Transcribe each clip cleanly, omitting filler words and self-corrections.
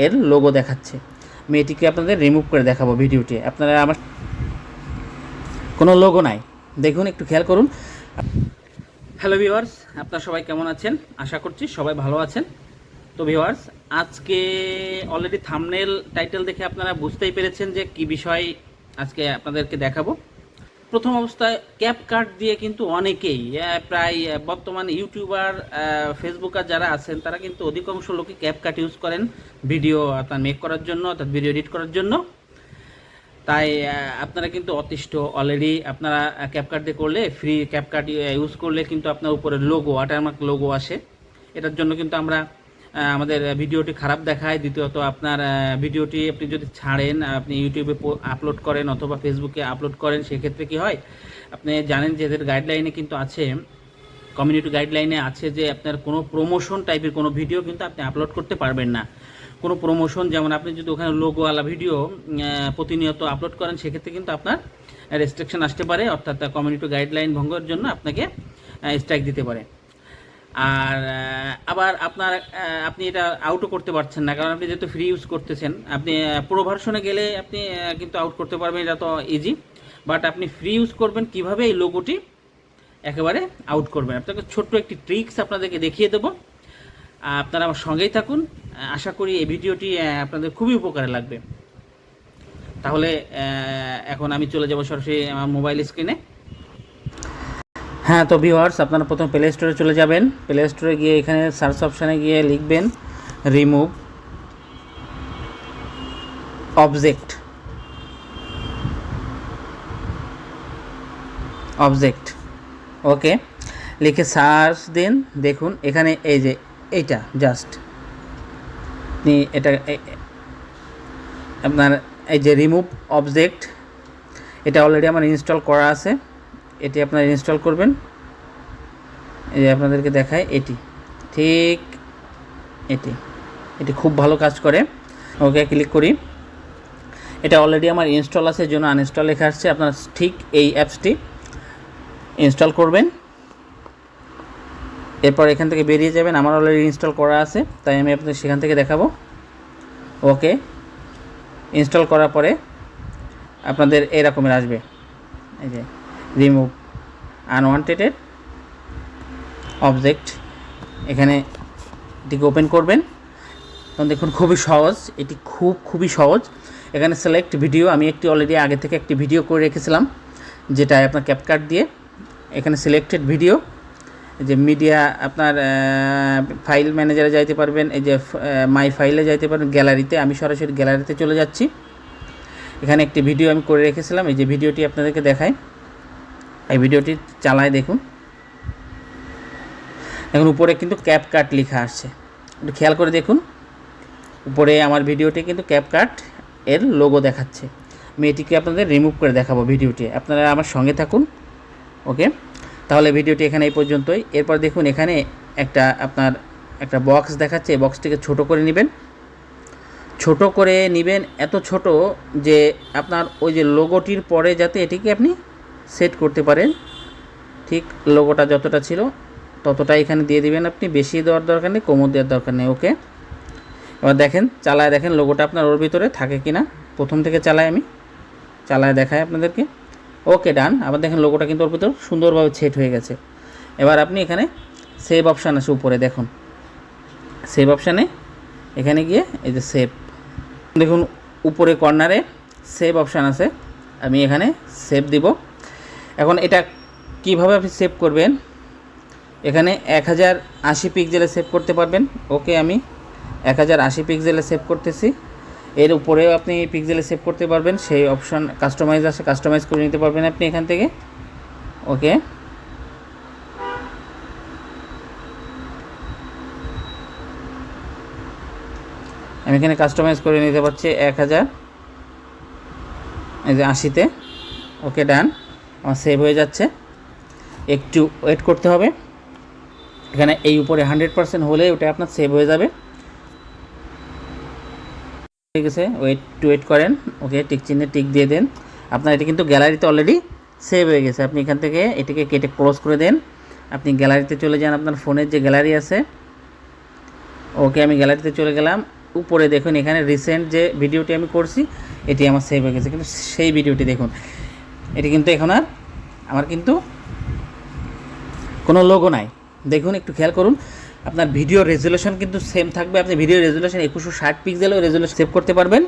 এর লোগো দেখাচ্ছে। আমি এটিকে আপনাদের রিমুভ করে দেখাবো ভিডিওটি। আপনারা আমার কোনো লোগো নাই, দেখুন একটু খেয়াল করুন। হ্যালো ভিউয়ার্স, আপনারা সবাই কেমন আছেন? আশা করছি সবাই ভালো আছেন। তো ভিউয়ার্স, আজকে অলরেডি থাম্বনেল টাইটেল দেখে আপনারা বুঝতেই পেরেছেন যে কি বিষয় আজকে আপনাদেরকে দেখাবো। প্রথম অবস্থায় ক্যাপকাট দিয়ে কিন্তু অনেকেই প্রায় বর্তমান ইউটিউবার, ফেসবুকার যারা আছেন তারা কিন্তু অধিকাংশ লোকে ক্যাপকাট ইউজ করেন ভিডিও আপনার মেক করার জন্য, অর্থাৎ ভিডিও এডিট করার জন্য। তাই আপনারা কিন্তু অতিষ্ঠ অলরেডি। আপনারা ক্যাপকাট দিয়ে করলে, ফ্রি ক্যাপকাট ইউজ করলে কিন্তু আপনার উপরে লোগো, ওয়াটারমার্ক লোগো আসে। এটার জন্য কিন্তু আমরা আমাদের ভিডিওটি খারাপ দেখায়। দ্বিতীয়ত আপনার ভিডিওটি আপনি যদি ছাড়েন, আপনি ইউটিউবে আপলোড করেন অথবা ফেসবুকে আপলোড করেন, সেক্ষেত্রে কি হয়, আপনি জানেন যে এদের গাইডলাইনে কিন্তু আছে, কমিউনিটি গাইডলাইনে আছে যে আপনার কোনো প্রমোশন টাইপের কোনো ভিডিও কিন্তু আপনি আপলোড করতে পারবেন না। কোনো প্রমোশন, যেমন আপনি যদি ওখানে লোগোওয়ালা ভিডিও প্রতিনিয়ত আপলোড করেন, সেক্ষেত্রে কিন্তু আপনার রেস্ট্রিকশন আসতে পারে, অর্থাৎ কমিউনিটি গাইডলাইন ভঙ্গের জন্য আপনাকে স্ট্রাইক দিতে পারে। আর আবার আপনি এটা আউটও করতে পারছেন না, কারণ আপনি যেহেতু ফ্রি ইউজ করতেছেন। আপনি প্রো ভার্সনে গেলে আপনি কিন্তু আউট করতে পারবেন, এটা তো ইজি। বাট আপনি ফ্রি ইউজ করবেন কিভাবে এই লোগোটি একেবারে আউট করবেন, আপনাকে ছোট্ট একটি ট্রিক্স আপনাদেরকে দেখিয়ে দেবো। আপনারা আমার সঙ্গেই থাকুন, আশা করি এই ভিডিওটি আপনাদের খুবই উপকারে লাগবে। তাহলে এখন আমি চলে যাব সরাসরি আমার মোবাইল স্ক্রিনে। হ্যাঁ, তো ভিউয়ার্স, আপনারা প্রথম প্লে স্টোরে চলে যাবেন। প্লে স্টোরে গিয়ে এখানে সার্চ অপশানে গিয়ে লিখবেন রিমুভ অবজেক্ট, ওকে লিখে সার্চ দিন। দেখুন এখানে এই যে এইটা জাস্ট আপনি এটা আপনার এই যে রিমুভ অবজেক্ট, এটা অলরেডি আমার ইনস্টল করা আছে। এটি আপনারা ইনস্টল করবেন। এই যে আপনাদেরকে দেখায় এটি, ঠিক এটি খুব ভালো কাজ করে। ওকে ক্লিক করি। এটা অলরেডি আমার ইনস্টল আছে, জন্য আনইনস্টল লেখা আসছে। আপনারা ঠিক এই অ্যাপসটি ইনস্টল করবেন। এরপর এখান থেকে বেরিয়ে যাবেন। আমার অলরেডি ইনস্টল করা আছে, তাই আমি আপনাদের সেখান থেকে দেখাবো। ওকে, ইনস্টল করার পরে আপনাদের এরকমের আসবে, এই যে রিমুভ আনওয়ান্টেড অবজেক্ট। এখানে এটিকে ওপেন করবেন। তখন দেখুন খুবই সহজ, এটি খুবই সহজ। এখানে সিলেক্ট ভিডিও, আমি অলরেডি আগে থেকে একটি ভিডিও করে রেখেছিলাম, যেটা আপনার ক্যাপকাট দিয়ে। এখানে সিলেক্টেড ভিডিও, যে মিডিয়া আপনার ফাইল ম্যানেজারে যাইতে পারবেন, এই যে মাই ফাইলে যাইতে পারবেন, গ্যালারিতে। আমি সরাসরি গ্যালারিতে চলে যাচ্ছি। এখানে একটি ভিডিও আমি করে রেখেছিলাম, এই যে ভিডিওটি আপনাদেরকে দেখাই। এই ভিডিওটি চালায় দেখুন। এখন উপরে কিন্তু ক্যাপকাট লেখা আসছে, একটু খেয়াল করে দেখুন। উপরে আমার ভিডিওটি কিন্তু ক্যাপকাট এর লোগো দেখাচ্ছে। আমি এটিকে আপনাদের রিমুভ করে দেখাবো ভিডিওটি। আপনারা আমার সঙ্গে থাকুন। ওকে, তাহলে ভিডিওটি এখানে এই পর্যন্তই। এরপর দেখুন এখানে আপনার একটা বক্স দেখাচ্ছে। এই বক্সটিকে ছোট করে নেবেন, এত ছোট যে আপনার ওই যে লোগোটির পরে যাতে এটিকে আপনি সেট করতে পারেন। ঠিক লোগোটা যতটা ছিল ততটা এখানে দিয়ে দিবেন আপনি, বেশি দেওয়ার দরকার নেই, কমও দেওয়ার দরকার নেই। ওকে, এবার দেখেন, চালায় দেখেন লোগোটা আপনার ওর ভিতরে থাকে কি না। প্রথম থেকে আমি চালায় দেখাই আপনাদেরকে। ওকে, ডান। আবার দেখেন লোগোটা কিন্তু ওর ভিতর সুন্দরভাবে সেট হয়ে গেছে। এবার আপনি এখানে সেভ অপশান আছে উপরে, দেখুন সেভ অপশানে এখানে গিয়ে এই যে সেভ, দেখুন উপরে কর্নারে সেভ অপশান আছে। আমি এখানে সেভ দিব। এখন এটা কিভাবে আপনি সেভ করবেন, এখানে 1080 পিক্সেলে সেভ করতে পারবেন। ওকে, আমি 1080 পিক্সেলে সেভ করতেছি। এর উপরেও আপনি পিক্সেলে সেভ করতে পারবেন, সেই অপশান কাস্টমাইজ আছে, কাস্টমাইজ করে নিতে পারবেন আপনি এখান থেকে। ওকে, আমি এখানে কাস্টমাইজ করে নিতে পারছি 1080-তে। ওকে, ডান। আমার সেভ হয়ে যাচ্ছে। একটু ওয়েট করতে হবে। এখানে এই উপরে 100% হলে ওটা আপনার সেভ হয়ে যাবে। ঠিক আছে, ওয়েট করেন। ওকে, টিক চিহ্নে টিক দিয়ে দেন। আপনার এটা কিন্তু গ্যালারিতে অলরেডি সেভ হয়ে গেছে। আপনি এখান থেকে এটিকে কেটে ক্লোজ করে দেন। আপনি গ্যালারিতে চলে যান, আপনার ফোনের যে গ্যালারি আছে। ওকে, আমি গ্যালারিতে চলে গেলাম। উপরে দেখুন এখানে রিসেন্ট যে ভিডিওটি আমি করছি এটি আমার সেভ হয়ে গেছে, কিন্তু সেই ভিডিওটি দেখুন এটি কিন্তু এখন আর আমার কিন্তু কোনো লোগো নাই। দেখুন একটু খেয়াল করুন, আপনার ভিডিও রেজুলেশন কিন্তু সেম থাকবে। আপনি ভিডিও রেজুলেশন 2160 পিক্সেলও রেজুলেশন সেভ করতে পারবেন,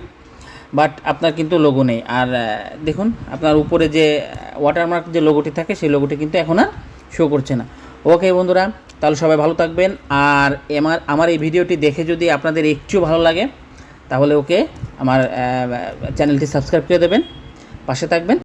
বাট আপনার কিন্তু লোগো নেই। আর দেখুন আপনার উপরে যে ওয়াটারমার্ক যে লোগোটি থাকে সেই লোগোটি কিন্তু এখন আর শো করছে না। ওকে বন্ধুরা, তাহলে সবাই ভালো থাকবেন। আর আমার এই ভিডিওটি দেখে যদি আপনাদের একটু ভালো লাগে তাহলে আমার চ্যানেলটি সাবস্ক্রাইব করে দেবেন, পাশে থাকবেন।